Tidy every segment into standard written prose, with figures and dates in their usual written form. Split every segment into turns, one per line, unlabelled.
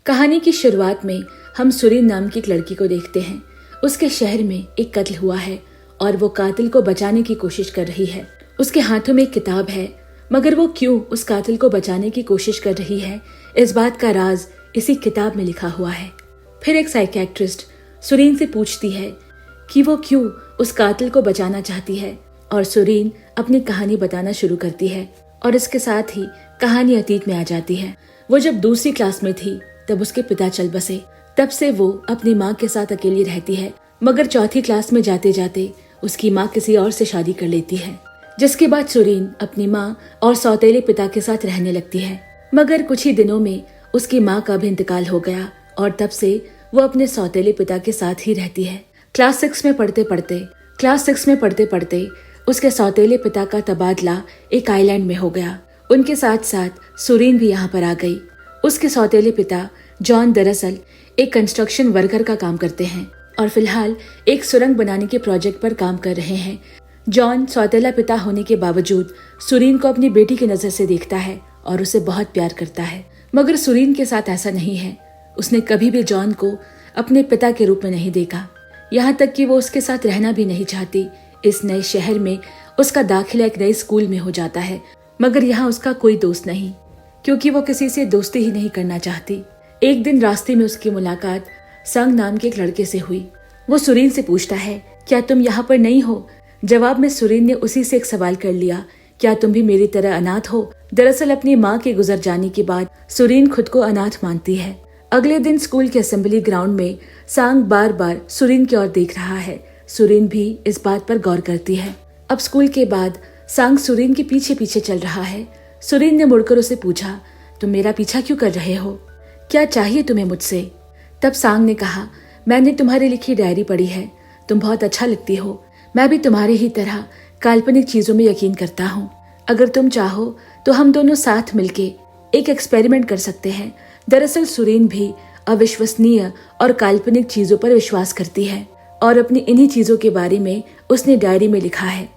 कहानी की शुरुआत में हम सुरीन नाम की एक लड़की को देखते हैं। उसके शहर में एक कत्ल हुआ है और वो कातिल को बचाने की कोशिश कर रही है। उसके हाथों में एक किताब है, मगर वो क्यों उस कातिल को बचाने की कोशिश कर रही है, इस बात का राज इसी किताब में लिखा हुआ है। फिर एक साइकियाट्रिस्ट सुरीन से पूछती है कि वो क्यों उस कातिल को बचाना चाहती है, और सुरीन अपनी कहानी बताना शुरू करती है और इसके साथ ही कहानी अतीत में आ जाती है। वो जब दूसरी क्लास में थी तब उसके पिता चल बसे। तब से वो अपनी माँ के साथ अकेली रहती है, मगर चौथी क्लास में जाते जाते उसकी माँ किसी और से शादी कर लेती है, जिसके बाद सुरीन अपनी माँ और सौतेले पिता के साथ रहने लगती है। मगर कुछ ही दिनों में उसकी माँ का भी इंतकाल हो गया और तब से वो अपने सौतेले पिता के साथ ही रहती है। क्लास 6 में पढ़ते पढ़ते उसके सौतेले पिता का तबादला एक आइलैंड में हो गया। उनके साथ साथ सुरीन भी यहाँ पर आ गई। उसके सौतेले पिता जॉन दरअसल एक कंस्ट्रक्शन वर्कर का काम करते हैं और फिलहाल एक सुरंग बनाने के प्रोजेक्ट पर काम कर रहे हैं। जॉन सौतेला पिता होने के बावजूद सुरीन को अपनी बेटी की नजर से देखता है और उसे बहुत प्यार करता है, मगर सुरीन के साथ ऐसा नहीं है। उसने कभी भी जॉन को अपने पिता के रूप में नहीं देखा, यहाँ तक कि वो उसके साथ रहना भी नहीं चाहती। इस नए शहर में उसका दाखिला एक नए स्कूल में हो जाता है, मगर यहाँ उसका कोई दोस्त नहीं, क्योंकि वो किसी से दोस्ती ही नहीं करना चाहती। एक दिन रास्ते में उसकी मुलाकात संग नाम के एक लड़के से हुई। वो सुरीन से पूछता है, क्या तुम यहाँ पर नहीं हो? जवाब में सुरीन ने उसी से एक सवाल कर लिया, क्या तुम भी मेरी तरह अनाथ हो? दरअसल अपनी माँ के गुजर जाने के बाद सुरीन खुद को अनाथ मानती है। अगले दिन स्कूल के असेंबली ग्राउंड में सांग बार बार सुरीन की ओर देख रहा है। सुरीन भी इस बात पर गौर करती है। अब स्कूल के बाद सांग सुरीन के पीछे पीछे चल रहा है। सुरीन ने मुड़कर उसे पूछा, तुम मेरा पीछा क्यों कर रहे हो? क्या चाहिए तुम्हें मुझसे? तब सांग ने कहा, मैंने तुम्हारी लिखी डायरी पढ़ी है, तुम बहुत अच्छा लिखती हो। मैं भी तुम्हारे ही तरह काल्पनिक चीजों में यकीन करता हूँ। अगर तुम चाहो तो हम दोनों साथ मिलके एक एक्सपेरिमेंट कर सकते हैं। दरअसल सुरीन भी अविश्वसनीय और काल्पनिक चीजों पर विश्वास करती है और अपनी इन्हीं चीजों के बारे में उसने डायरी में लिखा है।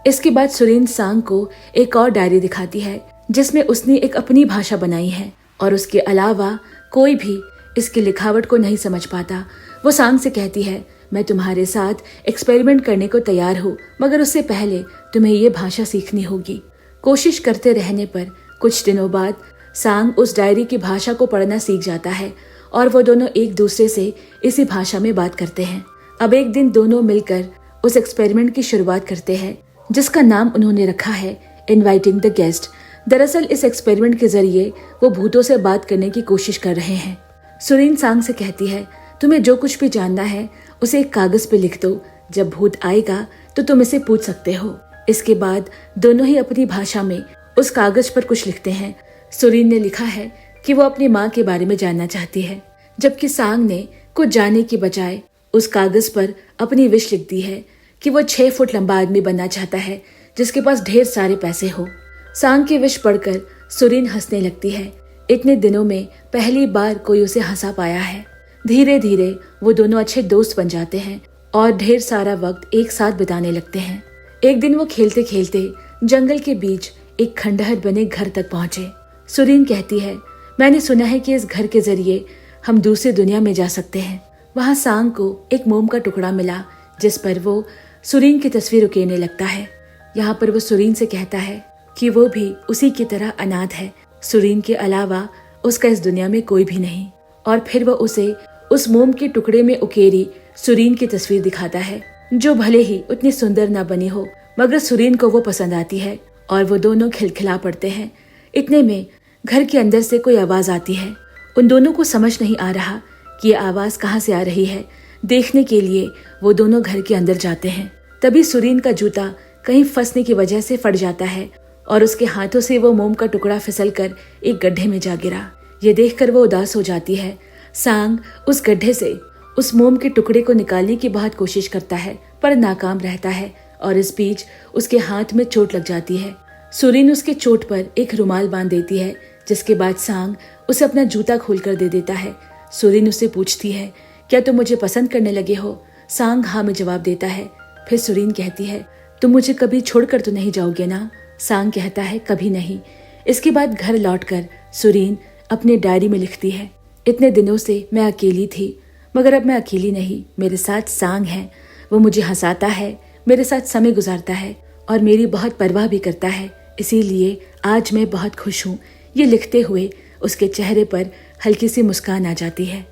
इसके बाद सुरीन सांग को एक और डायरी दिखाती है जिसमें उसने एक अपनी भाषा बनाई है और उसके अलावा कोई भी इसकी लिखावट को नहीं समझ पाता। वो सांग से कहती है, मैं तुम्हारे साथ एक्सपेरिमेंट करने को तैयार हूँ, मगर उससे पहले तुम्हें ये भाषा सीखनी होगी। कोशिश करते रहने पर कुछ दिनों बाद सांग उस डायरी की भाषा को पढ़ना सीख जाता है और वो दोनों एक दूसरे से इसी भाषा में बात करते हैं। अब एक दिन दोनों मिलकर उस एक्सपेरिमेंट की शुरुआत करते हैं जिसका नाम उन्होंने रखा है इनवाइटिंग द गेस्ट। दरअसल इस एक्सपेरिमेंट के जरिए वो भूतों से बात करने की कोशिश कर रहे हैं। सुरीन सांग से कहती है, तुम्हें जो कुछ भी जानना है उसे एक कागज पे लिख दो, जब भूत आएगा तो तुम इसे पूछ सकते हो। इसके बाद दोनों ही अपनी भाषा में उस कागज पर कुछ लिखते हैं। सुरीन ने लिखा है कि वो अपनी माँ के बारे में जानना चाहती है, जबकि सांग ने कुछ जानने की बजाय उस कागज पर अपनी विश लिख दी है कि वो 6 फुट लंबा आदमी बनना चाहता है जिसके पास ढेर सारे पैसे हो। सांग की विश पढ़कर सुरीन हंसने लगती है। इतने दिनों में पहली बार कोई उसे हंसा पाया है। धीरे धीरे वो दोनों अच्छे दोस्त बन जाते हैं और ढेर सारा वक्त एक साथ बिताने लगते हैं। एक दिन वो खेलते खेलते जंगल के बीच एक खंडहर बने घर तक पहुंचे। सुरीन कहती है, मैंने सुना है कि इस घर के जरिए हम दूसरी दुनिया में जा सकते हैं। वहाँ सांग को एक मोम का टुकड़ा मिला जिस पर वो सुरीन की तस्वीर उकेरने लगता है। यहाँ पर वो सुरीन से कहता है कि वो भी उसी की तरह अनाथ है। सुरीन के अलावा उसका इस दुनिया में कोई भी नहीं। और फिर वो उसे उस मोम के टुकड़े में उकेरी सुरीन की तस्वीर दिखाता है, जो भले ही उतनी सुंदर ना बनी हो, मगर सुरीन को वो पसंद आती है और वो दोनों खिलखिला पड़ते हैं। इतने में घर के अंदर से कोई आवाज आती है। उन दोनों को समझ नहीं आ रहा कि ये आवाज कहाँ से आ रही है। देखने के लिए वो दोनों घर के अंदर जाते हैं। तभी सुरीन का जूता कहीं फंसने की वजह से फट जाता है और उसके हाथों से वो मोम का टुकड़ा फिसलकर एक गड्ढे में जा गिरा। ये देखकर वो उदास हो जाती है। सांग उस गड्ढे से उस मोम के टुकड़े को निकालने की बहुत कोशिश करता है, पर नाकाम रहता है और इस बीच उसके हाथ में चोट लग जाती है। सुरीन उसके चोट पर एक रुमाल बांध देती है, जिसके बाद सांग उसे अपना जूता खोलकर दे देता है। सुरीन उससे पूछती है, क्या तुम मुझे पसंद करने लगे हो? सांग हाँ में जवाब देता है। फिर सुरीन कहती है, तुम मुझे कभी छोड़कर तो नहीं जाओगे ना? सांग कहता है, कभी नहीं। इसके बाद घर लौटकर सुरीन अपने डायरी में लिखती है, इतने दिनों से मैं अकेली थी, मगर अब मैं अकेली नहीं, मेरे साथ सांग है। वो मुझे हंसाता है, मेरे साथ समय गुजारता है और मेरी बहुत परवाह भी करता है। इसीलिए आज मैं बहुत खुश हूँ। ये लिखते हुए उसके चेहरे पर हल्की सी मुस्कान आ जाती है।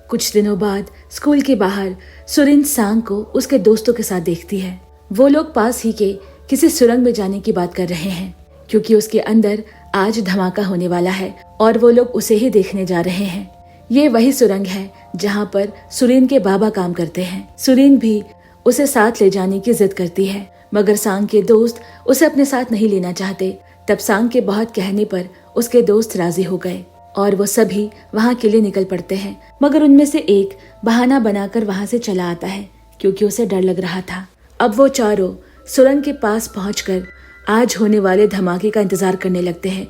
कुछ दिनों बाद स्कूल के बाहर सुरिन सांग को उसके दोस्तों के साथ देखती है। वो लोग पास ही के किसी सुरंग में जाने की बात कर रहे हैं, क्योंकि उसके अंदर आज धमाका होने वाला है और वो लोग उसे ही देखने जा रहे हैं। ये वही सुरंग है जहाँ पर सुरीन के बाबा काम करते हैं। सुरीन भी उसे साथ ले जाने की जिद करती है, मगर सांग के दोस्त उसे अपने साथ नहीं लेना चाहते। तब सांग के बहुत कहने पर उसके दोस्त राजी हो गए और वो सभी वहाँ के लिए निकल पड़ते हैं। मगर उनमें से एक बहाना बनाकर वहाँ से चला आता है, क्योंकि उसे डर लग रहा था। अब वो चारों सुरंग के पास पहुंचकर आज होने वाले धमाके का इंतजार करने लगते हैं,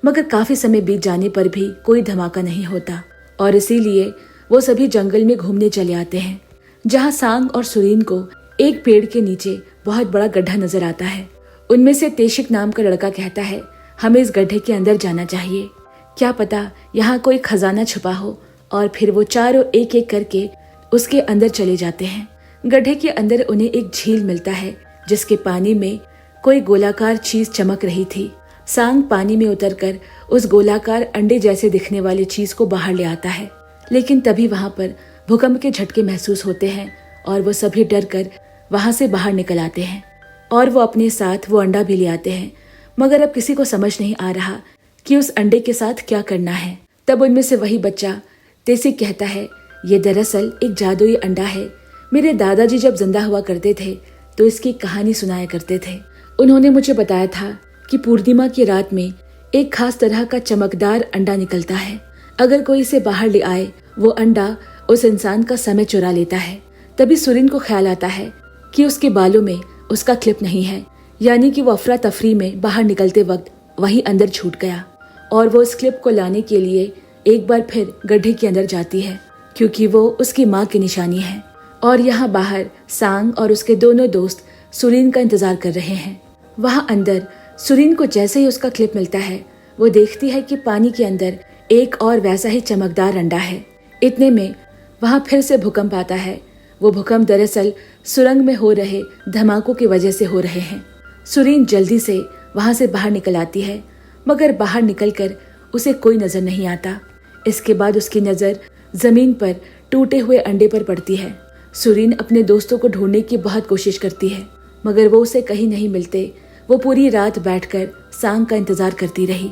मगर काफी समय बीत जाने पर भी कोई धमाका नहीं होता और इसीलिए वो सभी जंगल में घूमने चले आते हैं, जहाँ सांग और सुरीन को एक पेड़ के नीचे बहुत बड़ा गड्ढा नजर आता है। उनमें से तेशिक नाम का लड़का कहता है, हमें इस गड्ढे के अंदर जाना चाहिए, क्या पता यहाँ कोई खजाना छुपा हो। और फिर वो चारों एक एक करके उसके अंदर चले जाते हैं। गड्ढे के अंदर उन्हें एक झील मिलता है, जिसके पानी में कोई गोलाकार चीज चमक रही थी। सांग पानी में उतरकर उस गोलाकार अंडे जैसे दिखने वाली चीज को बाहर ले आता है, लेकिन तभी वहां पर भूकंप के झटके महसूस होते हैं और वो सभी डर कर वहां से बाहर निकल आते हैं और वो अपने साथ वो अंडा भी ले आते हैं। मगर अब किसी को समझ नहीं आ रहा कि उस अंडे के साथ क्या करना है। तब उनमें से वही बच्चा तेसिक कहता है, ये दरअसल एक जादुई अंडा है। मेरे दादाजी जब जिंदा हुआ करते थे तो इसकी कहानी सुनाया करते थे। उन्होंने मुझे बताया था कि पूर्णिमा की रात में एक खास तरह का चमकदार अंडा निकलता है। अगर कोई इसे बाहर ले आए, वो अंडा उस इंसान का समय चुरा लेता है। तभी सुरीन को ख्याल आता है कि उसके बालों में उसका क्लिप नहीं है, यानी कि वो अफरा तफरी में बाहर निकलते वक्त वहीं अंदर छूट गया और वो उस क्लिप को लाने के लिए एक बार फिर गड्ढे के अंदर जाती है, क्योंकि वो उसकी माँ की निशानी है। और यहाँ बाहर सांग और उसके दोनों दोस्त सुरीन का इंतजार कर रहे हैं। वहाँ अंदर सुरीन को जैसे ही उसका क्लिप मिलता है, वो देखती है कि पानी के अंदर एक और वैसा ही चमकदार अंडा है। इतने में वहाँ फिर से भूकंप आता है। वो भूकंप दरअसल सुरंग में हो रहे धमाकों की वजह से हो रहे हैं। सुरीन जल्दी से वहाँ से बाहर निकल आती है, मगर बाहर निकलकर उसे कोई नजर नहीं आता। इसके बाद उसकी नजर जमीन पर टूटे हुए अंडे पर पड़ती है। सुरीन अपने दोस्तों को ढूंढने की बहुत कोशिश करती है, मगर वो उसे कहीं नहीं मिलते। वो पूरी रात बैठकर सांग का इंतजार करती रही।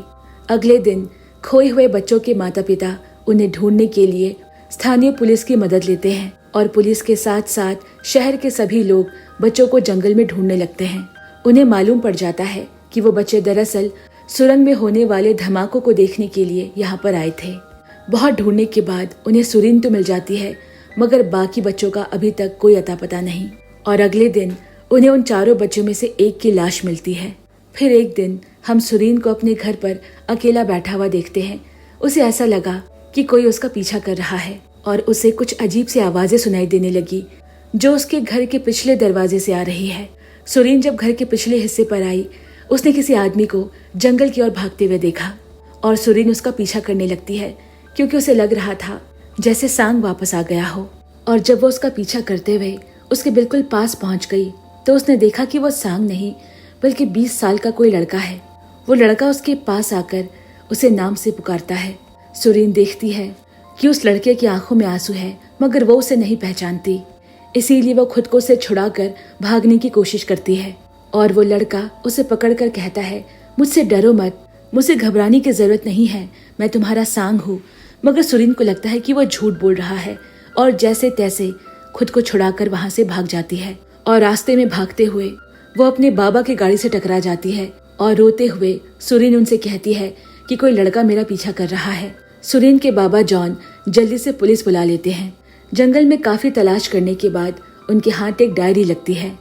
अगले दिन खोए हुए बच्चों के माता पिता उन्हें ढूंढने के लिए स्थानीय पुलिस की मदद लेते हैं और पुलिस के साथ साथ शहर के सभी लोग बच्चों को जंगल में ढूंढने लगते हैं। उन्हें मालूम पड़ जाता है कि वो बच्चे दरअसल सुरंग में होने वाले धमाकों को देखने के लिए यहाँ पर आए थे। बहुत ढूंढने के बाद उन्हें सुरीन तो मिल जाती है, मगर बाकी बच्चों का अभी तक कोई अता पता नहीं। और अगले दिन उन्हें उन चारों बच्चों में से एक की लाश मिलती है। फिर एक दिन हम सुरीन को अपने घर पर अकेला बैठा हुआ देखते हैं। उसे ऐसा लगा कि कोई उसका पीछा कर रहा है और उसे कुछ अजीब सी आवाजें सुनाई देने लगी, जो उसके घर के पिछले दरवाजे से आ रही है। सुरीन जब घर के पिछले हिस्से पर आई, उसने किसी आदमी को जंगल की ओर भागते हुए देखा और सुरीन उसका पीछा करने लगती है, क्योंकि उसे लग रहा था जैसे सांग वापस आ गया हो। और जब वो उसका पीछा करते हुए उसके बिल्कुल पास पहुंच गई, तो उसने देखा कि वो सांग नहीं बल्कि 20 साल का कोई लड़का है। वो लड़का उसके पास आकर उसे नाम से पुकारता है। सुरीन देखती है कि उस लड़के की आंखों में आंसू है, मगर वो उसे नहीं पहचानती। इसीलिए वो खुद को उसे छुड़ाकर भागने की कोशिश करती है और वो लड़का उसे पकड़कर कहता है, मुझसे डरो मत, मुझे घबराने की जरूरत नहीं है, मैं तुम्हारा सांग हूँ। मगर सुरीन को लगता है कि वो झूठ बोल रहा है और जैसे तैसे खुद को छुड़ाकर वहां से भाग जाती है। और रास्ते में भागते हुए वो अपने बाबा की गाड़ी से टकरा जाती है और रोते हुए सुरीन उनसे कहती है कि कोई लड़का मेरा पीछा कर रहा है। सुरीन के बाबा जॉन जल्दी से पुलिस बुला लेते हैं। जंगल में काफी तलाश करने के बाद उनके हाथ एक डायरी लगती है।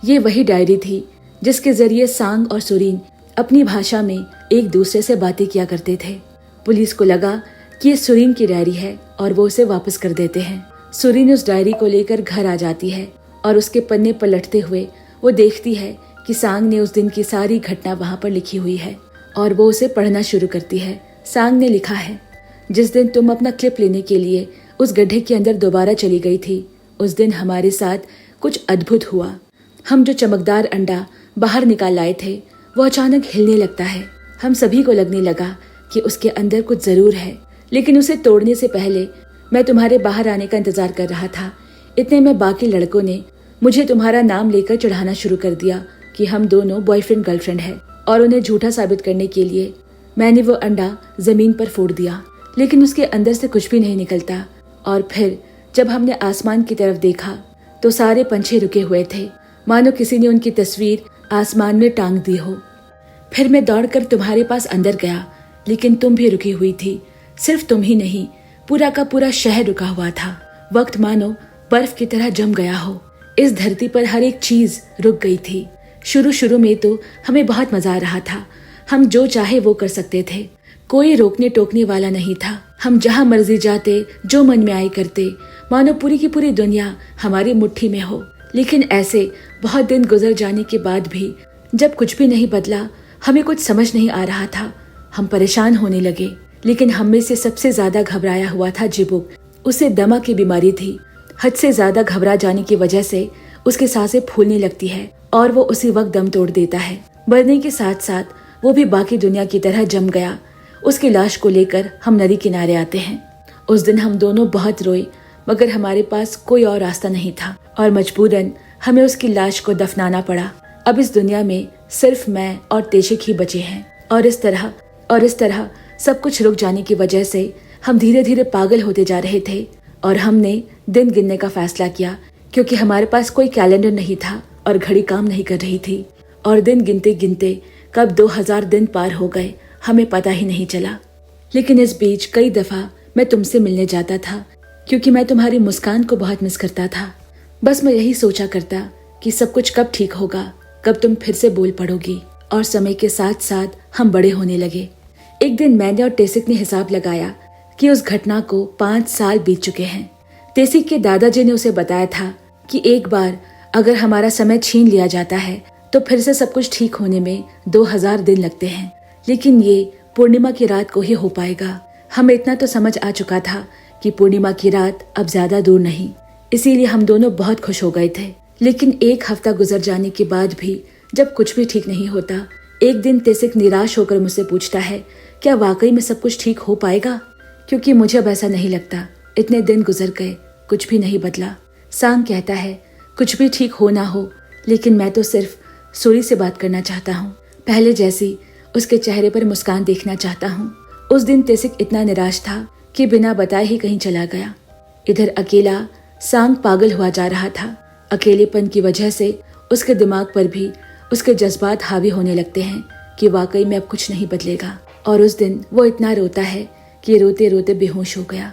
ये वही डायरी थी जिसके जरिए सांग और सुरीन अपनी भाषा में एक दूसरे से बातें किया करते थे। पुलिस को लगा कि ये सुरीन की डायरी है और वो उसे वापस कर देते हैं। सुरीन उस डायरी को लेकर घर आ जाती है और उसके पन्ने पलटते हुए वो देखती है कि सांग ने उस दिन की सारी घटना वहां पर लिखी हुई है और वो उसे पढ़ना शुरू करती है। सांग ने लिखा है, जिस दिन तुम अपना क्लिप लेने के लिए उस गड्ढे के अंदर दोबारा चली गई थी, उस दिन हमारे साथ कुछ अद्भुत हुआ। हम जो चमकदार अंडा बाहर निकाल लाए थे वो अचानक हिलने लगता है। हम सभी को लगने लगा कि उसके अंदर कुछ जरूर है, लेकिन उसे तोड़ने से पहले मैं तुम्हारे बाहर आने का इंतजार कर रहा था। इतने में बाकी लड़कों ने मुझे तुम्हारा नाम लेकर चढ़ाना शुरू कर दिया कि हम दोनों बॉयफ्रेंड गर्लफ्रेंड है, और उन्हें झूठा साबित करने के लिए मैंने वो अंडा जमीन पर फोड़ दिया, लेकिन उसके अंदर से कुछ भी नहीं निकलता। और फिर जब हमने आसमान की तरफ देखा तो सारे पंछी रुके हुए थे, मानो किसी ने उनकी तस्वीर आसमान में टांग दी हो। फिर मैं दौड़कर तुम्हारे पास अंदर गया, लेकिन तुम भी रुकी हुई थी। सिर्फ तुम ही नहीं, पूरा का पूरा शहर रुका हुआ था। वक्त मानो बर्फ की तरह जम गया हो। इस धरती पर हर एक चीज रुक गई थी। शुरू में तो हमें बहुत मजा आ रहा था। हम जो चाहे वो कर सकते थे, कोई रोकने टोकने वाला नहीं था। हम जहाँ मर्जी जाते, जो मन में आए करते, मानो पूरी की पूरी दुनिया हमारी मुट्ठी में हो। लेकिन ऐसे बहुत दिन गुजर जाने के बाद भी जब कुछ भी नहीं बदला, हमें कुछ समझ नहीं आ रहा था। हम परेशान होने लगे, लेकिन हम में से सबसे ज्यादा घबराया हुआ था जिबुक। उसे दमा की बीमारी थी। हद से ज्यादा घबरा जाने की वजह से उसकी सांसें फूलने लगती है और वो उसी वक्त दम तोड़ देता है। मरने के साथ साथ वो भी बाकी दुनिया की तरह जम गया। उसकी लाश को लेकर हम नदी किनारे आते हैं। उस दिन हम दोनों बहुत रोए, मगर हमारे पास कोई और रास्ता नहीं था और मजबूरन हमें उसकी लाश को दफनाना पड़ा। अब इस दुनिया में सिर्फ मैं और तेशिक ही बचे हैं। और इस तरह सब कुछ रुक जाने की वजह से हम धीरे धीरे पागल होते जा रहे थे। और हमने दिन गिनने का फैसला किया, क्योंकि हमारे पास कोई कैलेंडर नहीं था और घड़ी काम नहीं कर रही थी। और दिन गिनते गिनते कब 2000 दिन पार हो गए हमें पता ही नहीं चला। लेकिन इस बीच कई दफा मैं तुमसे मिलने जाता था, क्योंकि मैं तुम्हारी मुस्कान को बहुत मिस करता था। बस मैं यही सोचा करता कि सब कुछ कब ठीक होगा, कब तुम फिर से बोल पड़ोगी। और समय के साथ साथ हम बड़े होने लगे। एक दिन मैंने और टेसिक ने हिसाब लगाया कि उस घटना को 5 साल बीत चुके हैं। टेसिक के दादाजी ने उसे बताया था कि एक बार अगर हमारा समय छीन लिया जाता है तो फिर से सब कुछ ठीक होने में 2000 दिन लगते हैं, लेकिन ये पूर्णिमा की रात को ही हो पाएगा। हमें इतना तो समझ आ चुका था कि पूर्णिमा की रात अब ज्यादा दूर नहीं, इसीलिए हम दोनों बहुत खुश हो गए थे। लेकिन 1 हफ्ता गुजर जाने के बाद भी जब कुछ भी ठीक नहीं होता, एक दिन टेसिक निराश होकर मुझसे पूछता है, क्या वाकई में सब कुछ ठीक हो पाएगा? क्योंकि मुझे अब ऐसा नहीं लगता। इतने दिन गुजर गए, कुछ भी नहीं बदला। सांग कहता है, कुछ भी ठीक हो ना हो, लेकिन मैं तो सिर्फ सूरी से बात करना चाहता हूँ। पहले जैसी उसके चेहरे पर मुस्कान देखना चाहता हूँ। उस दिन टेसिक इतना निराश था कि बिना बताए ही कहीं चला गया। इधर अकेला सांग पागल हुआ जा रहा था। अकेलेपन की वजह से उसके दिमाग पर भी उसके जज्बात हावी होने लगते हैं कि वाकई में अब कुछ नहीं बदलेगा। और उस दिन वो इतना रोता है कि रोते रोते बेहोश हो गया।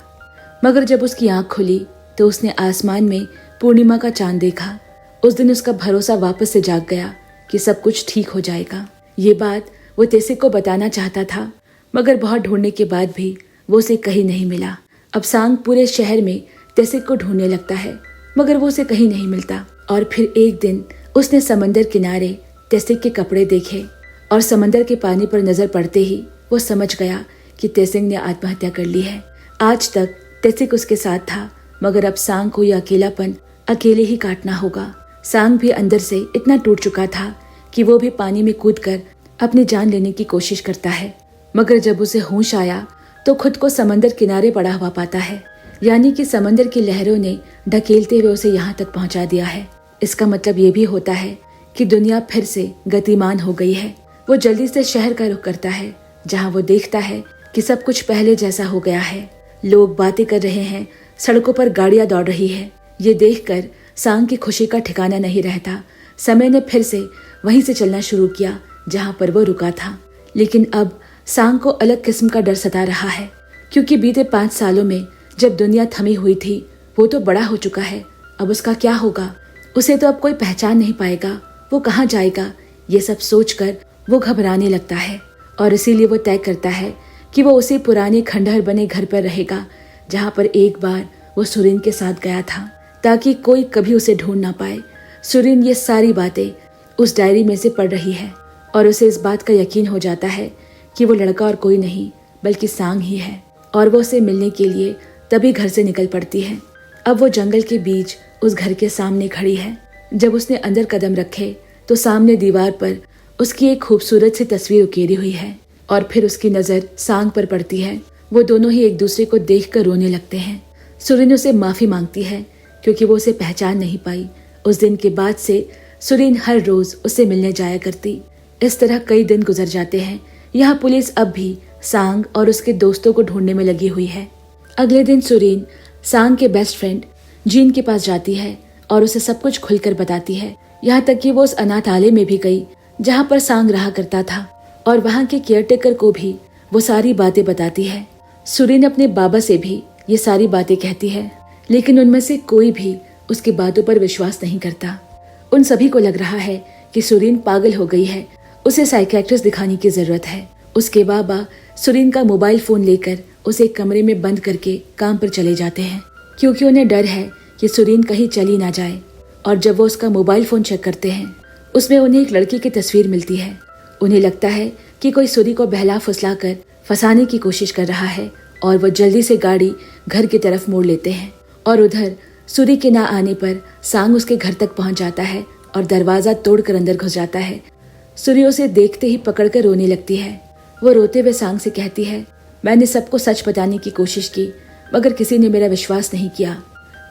मगर जब उसकी आंख खुली तो उसने आसमान में पूर्णिमा का चांद देखा। उस दिन उसका भरोसा वापस से जाग गया कि सब कुछ ठीक हो जाएगा। ये बात वो टेसिक को बताना चाहता था, मगर बहुत ढूंढने के बाद भी वो उसे कहीं नहीं मिला। अब सांग पूरे शहर में टेसिक को ढूंढने लगता है, मगर वो उसे कहीं नहीं मिलता। और फिर एक दिन उसने समंदर किनारे टेसिक के कपड़े देखे और समंदर के पानी पर नजर पड़ते ही वो समझ गया कि टेसिक ने आत्महत्या कर ली है। आज तक टेसिक उसके साथ था, मगर अब सांग को यह अकेलापन अकेले ही काटना होगा। सांग भी अंदर से इतना टूट चुका था कि वो भी पानी में कूदकर अपनी जान लेने की कोशिश करता है, मगर जब उसे होश आया तो खुद को समंदर किनारे पड़ा हुआ पाता है। यानी कि समंदर की लहरों ने ढकेलते हुए उसे यहाँ तक पहुँचा दिया है। इसका मतलब ये भी होता है कि दुनिया फिर से गतिमान हो गई है। वो जल्दी से शहर का रुख करता है, जहाँ वो देखता है कि सब कुछ पहले जैसा हो गया है। लोग बातें कर रहे हैं, सड़कों पर गाड़ियां दौड़ रही है। ये देखकर सांग की खुशी का ठिकाना नहीं रहता। समय ने फिर से वहीं से चलना शुरू किया जहाँ पर वो रुका था। लेकिन अब सांग को अलग किस्म का डर सता रहा है, क्योंकि बीते 5 सालों में जब दुनिया थमी हुई थी वो तो बड़ा हो चुका है। अब उसका क्या होगा? उसे तो अब कोई पहचान नहीं पाएगा। वो कहाँ जाएगा? ये सब सोचकर वो घबराने लगता है और इसीलिए वो तय करता है कि वो उसी पुराने खंडहर बने घर पर रहेगा जहाँ पर एक बार वो सुरीन के साथ गया था, ताकि कोई कभी उसे ढूंढ ना पाए। सुरीन ये सारी बातें उस डायरी में से पढ़ रही है और उसे इस बात का यकीन हो जाता है कि वो लड़का और कोई नहीं बल्कि सांग ही है। और वो उसे मिलने के लिए तभी घर से निकल पड़ती है। अब वो जंगल के बीच उस घर के सामने खड़ी है। जब उसने अंदर कदम रखे तो सामने दीवार पर उसकी एक खूबसूरत सी तस्वीर उकेरी हुई है और फिर उसकी नजर सांग पर पड़ती है। वो दोनों ही एक दूसरे को देखकर रोने लगते हैं। सुरीन उसे माफी मांगती है क्योंकि वो उसे पहचान नहीं पाई। उस दिन के बाद से सुरीन हर रोज उससे मिलने जाया करती। इस तरह कई दिन गुजर जाते हैं। यहाँ पुलिस अब भी सांग और उसके दोस्तों को ढूंढने में लगी हुई है। अगले दिन सुरीन सांग के बेस्ट फ्रेंड जीन के पास जाती है और उसे सब कुछ खुलकर बताती है। यहाँ तक कि वो उस अनाथालय में भी गई जहाँ पर सांग रहा करता था और वहाँ के केयरटेकर को भी वो सारी बातें बताती है। सुरीन अपने बाबा से भी ये सारी बातें कहती है, लेकिन उनमें से कोई भी उसकी बातों पर विश्वास नहीं करता। उन सभी को लग रहा है कि सुरीन पागल हो गई है, उसे साइकियाट्रिस्ट दिखाने की जरूरत है। उसके बाबा सुरीन का मोबाइल फोन लेकर उसे एक कमरे में बंद करके काम पर चले जाते हैं, क्योंकि उन्हें डर है कि सुरीन कहीं चली ना जाए। और जब वो उसका मोबाइल फोन चेक करते हैं, उसमें उन्हें एक लड़की की तस्वीर मिलती है। उन्हें लगता है कि कोई सुरी को बहला फुसला कर फंसाने की कोशिश कर रहा है और वो जल्दी से गाड़ी घर की तरफ मोड़ लेते हैं। और उधर सुरी के ना आने पर सांग उसके घर तक पहुंच जाता है और दरवाजा तोड़कर अंदर घुस जाता है। सुरी उसे देखते ही पकड़कर रोने लगती है। वो रोते हुए सांग से कहती है, मैंने सबको सच बताने की कोशिश की मगर किसी ने मेरा विश्वास नहीं किया।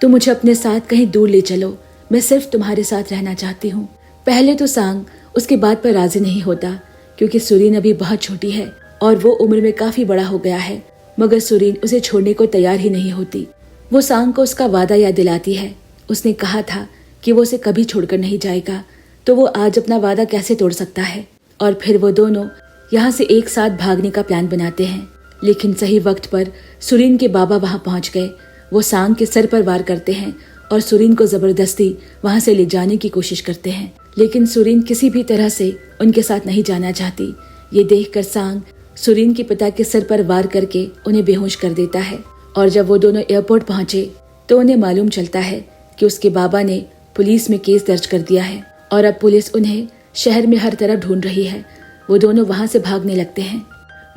तुम मुझे अपने साथ कहीं दूर ले चलो, मैं सिर्फ तुम्हारे साथ रहना चाहती हूँ। पहले तो सांग उसकी बात पर राजी नहीं होता क्योंकि सुरीन अभी बहुत छोटी है और वो उम्र में काफी बड़ा हो गया है, मगर सुरीन उसे छोड़ने को तैयार ही नहीं होती। वो सांग को उसका वादा याद दिलाती है। उसने कहा था कि वो उसे कभी छोड़कर नहीं जाएगा, तो वो आज अपना वादा कैसे तोड़ सकता है। और फिर वो दोनों यहाँ से एक साथ भागने का प्लान बनाते हैं, लेकिन सही वक्त पर सुरीन के बाबा वहाँ पहुँच गए। वो सांग के सर पर वार करते हैं और सुरीन को जबरदस्ती वहाँ से ले जाने की कोशिश करते हैं, लेकिन सुरीन किसी भी तरह से उनके साथ नहीं जाना चाहती। ये देखकर सांग सुरीन के पिता के सर पर वार करके उन्हें बेहोश कर देता है। और जब वो दोनों एयरपोर्ट पहुंचे तो उन्हें मालूम चलता है कि उसके बाबा ने पुलिस में केस दर्ज कर दिया है और अब पुलिस उन्हें शहर में हर तरफ ढूंढ रही है। वो दोनों वहां से भागने लगते हैं,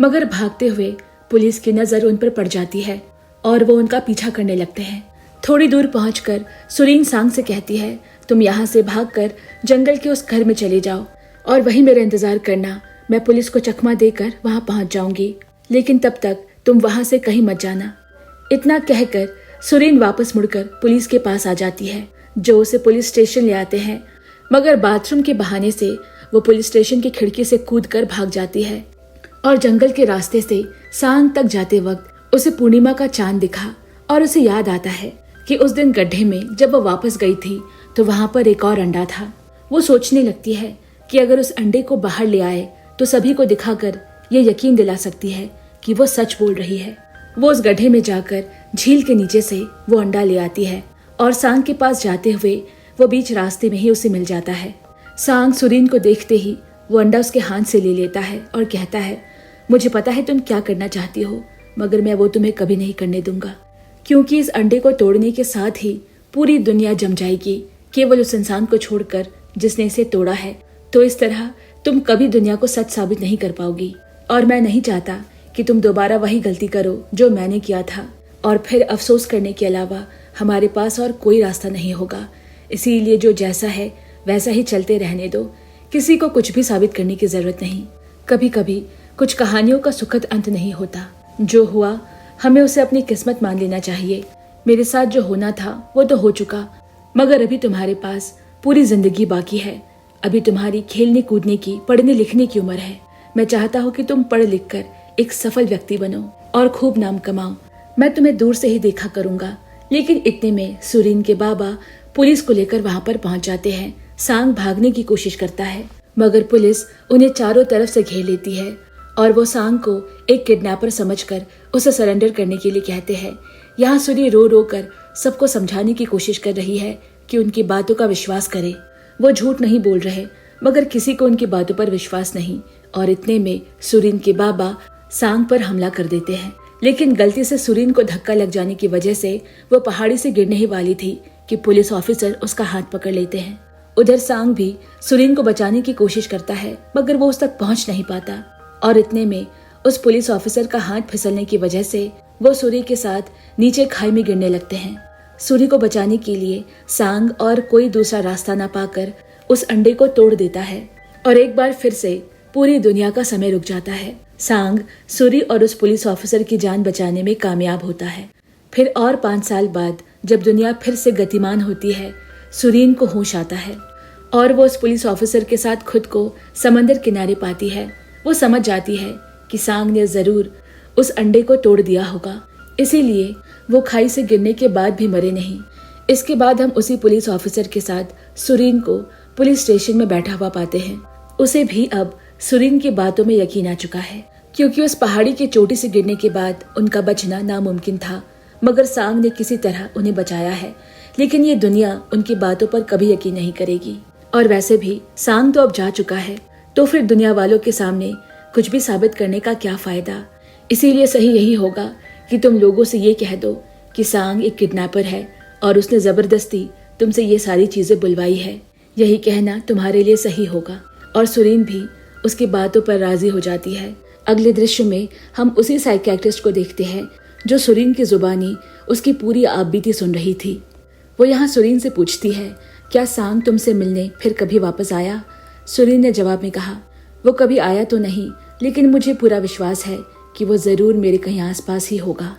मगर भागते हुए पुलिस की नजर उन पर पड़ जाती है और वो उनका पीछा करने लगते हैं। थोड़ी दूर पहुंचकर सुरीन सांग से कहती है, तुम यहाँ से भागकर जंगल के उस घर में चले जाओ और वहीं मेरा इंतजार करना। मैं पुलिस को चकमा देकर वहां पहुंच जाऊंगी, लेकिन तब तक तुम वहां से कहीं मत जाना। इतना कहकर सुरीन वापस मुड़कर पुलिस के पास आ जाती है, जो उसे पुलिस स्टेशन ले आते हैं, मगर बाथरूम के बहाने से वो पुलिस स्टेशन की खिड़की से कूदकर भाग जाती है। और जंगल के रास्ते से सांग तक जाते वक्त उसे पूर्णिमा का चांद दिखा और उसे याद आता है कि उस दिन गड्ढे में जब वो वापस गई थी तो वहां पर एक और अंडा था। वो सोचने लगती है कि अगर उस अंडे को बाहर ले आए तो सभी को दिखाकर ये यकीन दिला सकती है कि वो सच बोल रही है। वो उस गड्ढे में जाकर झील के नीचे से वो अंडा ले आती है और सांग के पास जाते हुए वो बीच रास्ते में ही उसे मिल जाता है। सांग सुरीन को देखते ही वो अंडा उसके हाथ से ले लेता है और कहता है, मुझे पता है तुम क्या करना चाहती हो, मगर मैं वो तुम्हें कभी नहीं करने दूंगा, क्योंकि इस अंडे को तोड़ने के साथ ही पूरी दुनिया जम जाएगी, केवल उस इंसान को छोड़कर जिसने इसे तोड़ा है। तो इस तरह तुम कभी दुनिया को सच साबित नहीं कर पाओगी और मैं नहीं चाहता कि तुम दोबारा वही गलती करो जो मैंने किया था, और फिर अफसोस करने के अलावा हमारे पास और कोई रास्ता नहीं होगा। इसीलिए जो जैसा है वैसा ही चलते रहने दो, किसी को कुछ भी साबित करने की जरूरत नहीं। कभी कभी कुछ कहानियों का सुखद अंत नहीं होता, जो हुआ हमें उसे अपनी किस्मत मान लेना चाहिए। मेरे साथ जो होना था वो तो हो चुका, मगर अभी तुम्हारे पास पूरी जिंदगी बाकी है। अभी तुम्हारी खेलने कूदने की, पढ़ने लिखने की उम्र है। मैं चाहता हूँ कि तुम पढ़ लिख कर एक सफल व्यक्ति बनो और खूब नाम कमाओ। मैं तुम्हें दूर से ही देखा करूंगा। लेकिन इतने में सुरीन के बाबा पुलिस को लेकर वहां पर पहुंच जाते हैं। सांग भागने की कोशिश करता है, मगर पुलिस उन्हें चारों तरफ से घेर लेती है और वो सांग को एक किडनैपर समझकर उसे सरेंडर करने के लिए कहते हैं। यहाँ सुरी रो रो कर सबको समझाने की कोशिश कर रही है कि उनकी बातों का विश्वास करे। वो झूठ नहीं बोल रहे, मगर किसी को उनकी बातों पर विश्वास नहीं। और इतने में सुरीन के बाबा सांग पर हमला कर देते हैं, लेकिन गलती से सुरीन को धक्का लग जाने की वजह से वो पहाड़ी से गिरने ही वाली थी कि पुलिस ऑफिसर उसका हाथ पकड़ लेते हैं। उधर सांग भी सुरीन को बचाने की कोशिश करता है, मगर वो उस तक पहुंच नहीं पाता। और इतने में उस पुलिस ऑफिसर का हाथ फिसलने की वजह से वो सूरी के साथ नीचे खाई में गिरने लगते हैं। सूरी को बचाने के लिए सांग और कोई दूसरा रास्ता न पाकर उस अंडे को तोड़ देता है और एक बार फिर से पूरी दुनिया का समय रुक जाता है। सांग सूरी और उस पुलिस ऑफिसर की जान बचाने में कामयाब होता है। फिर और 5 साल बाद जब दुनिया फिर से गतिमान होती है, सुरीन को होश आता है और वो उस पुलिस ऑफिसर के साथ खुद को समंदर किनारे पाती है। वो समझ जाती है कि सांग ने जरूर उस अंडे को तोड़ दिया होगा, इसीलिए वो खाई से गिरने के बाद भी मरे नहीं। इसके बाद हम उसी पुलिस ऑफिसर के साथ सुरीन को पुलिस स्टेशन में बैठा हुआ पाते हैं। उसे भी अब सुरीन की बातों में यकीन आ चुका है, क्योंकि उस पहाड़ी की चोटी से गिरने के बाद उनका बचना नामुमकिन था, मगर सांग ने किसी तरह उन्हें बचाया है। लेकिन ये दुनिया उनकी बातों पर कभी यकीन नहीं करेगी। और वैसे भी सांग तो अब जा चुका है, तो फिर दुनिया वालों के सामने कुछ भी साबित करने का क्या फायदा। इसीलिए सही यही होगा कि तुम लोगों से ये कह दो कि सांग एक किडनैपर है और उसने जबरदस्ती तुमसे ये सारी चीजें बुलवाई है। यही कहना तुम्हारे लिए सही होगा। और सुरीन भी उसकी बातों पर राजी हो जाती है। अगले दृश्य में हम उसी साइकियाट्रिस्ट को देखते हैं जो सुरीन की जुबानी उसकी पूरी आपबीती सुन रही थी। वो यहाँ सुरीन से पूछती है, क्या सांग तुमसे मिलने फिर कभी वापस आया? सुरीन ने जवाब में कहा, वो कभी आया तो नहीं, लेकिन मुझे पूरा विश्वास है कि वो जरूर मेरे कहीं आसपास ही होगा।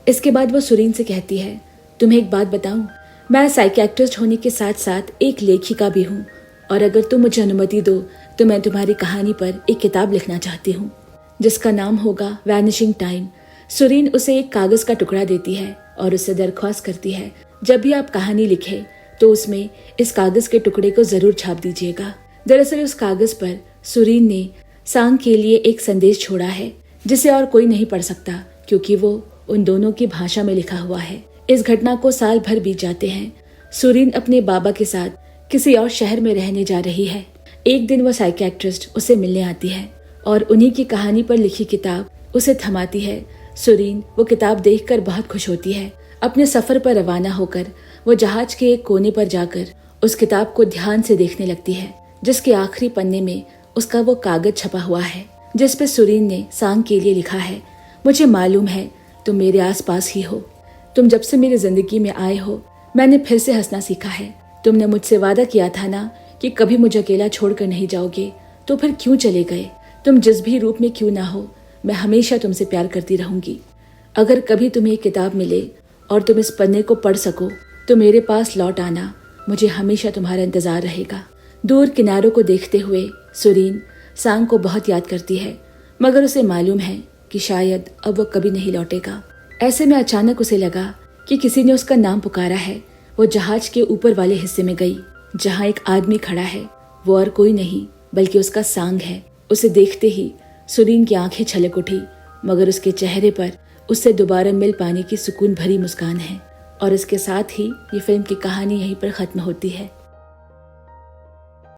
इसके बाद वो सुरीन से कहती है, तुम्हें एक बात बताऊं, मैं साइकियाट्रिस्ट होने के साथ साथ एक लेखिका भी हूँ, और अगर तुम मुझे अनुमति दो तो मैं तुम्हारी कहानी पर एक किताब लिखना चाहती हूँ जिसका नाम होगा वैनिशिंग टाइम। सुरीन उसे एक कागज का टुकड़ा देती है और उससे दरख्वास्त करती है, जब भी आप कहानी लिखे तो उसमें इस कागज के टुकड़े को जरूर छाप दीजिएगा। दरअसल उस कागज पर सुरीन ने सांग के लिए एक संदेश छोड़ा है जिसे और कोई नहीं पढ़ सकता, क्योंकि वो उन दोनों की भाषा में लिखा हुआ है। इस घटना को साल भर बीत जाते हैं। सुरीन अपने बाबा के साथ किसी और शहर में रहने जा रही है। एक दिन वो साइकियाट्रिस्ट उसे मिलने आती है और उन्हीं की कहानी पर लिखी किताब उसे थमाती है। सुरीन वो किताब देखकर बहुत खुश होती है। अपने सफर पर रवाना होकर वो जहाज के एक कोने पर जाकर उस किताब को ध्यान से देखने लगती है, जिसके आखिरी पन्ने में उसका वो कागज छपा हुआ है जिस पे सुरीन ने सांग के लिए लिखा है, मुझे मालूम है तुम मेरे आसपास ही हो। तुम जब से मेरी जिंदगी में आए हो मैंने फिर से हंसना सीखा है। तुमने मुझसे वादा किया था ना कि कभी मुझे अकेला छोड़कर नहीं जाओगे, तो फिर क्यों चले गए? तुम जिस भी रूप में क्यों ना हो, मैं हमेशा तुमसे प्यार करती रहूंगी। अगर कभी तुम्हें एक किताब मिले और तुम इस पन्ने को पढ़ सको तो मेरे पास लौट आना, मुझे हमेशा तुम्हारा इंतजार रहेगा। दूर किनारों को देखते हुए सुरीन सांग को बहुत याद करती है, मगर उसे मालूम है कि शायद अब वो कभी नहीं लौटेगा। ऐसे में अचानक उसे लगा कि किसी ने उसका नाम पुकारा है। वो जहाज के ऊपर वाले हिस्से में गई जहाँ एक आदमी खड़ा है। वो और कोई नहीं बल्कि उसका सांग है। उसे देखते ही सुरीन की आंखें छलक उठी, मगर उसके चेहरे पर उससे दोबारा मिल पाने की सुकून भरी मुस्कान है। और इसके साथ ही ये फिल्म की कहानी यहीं पर खत्म होती है।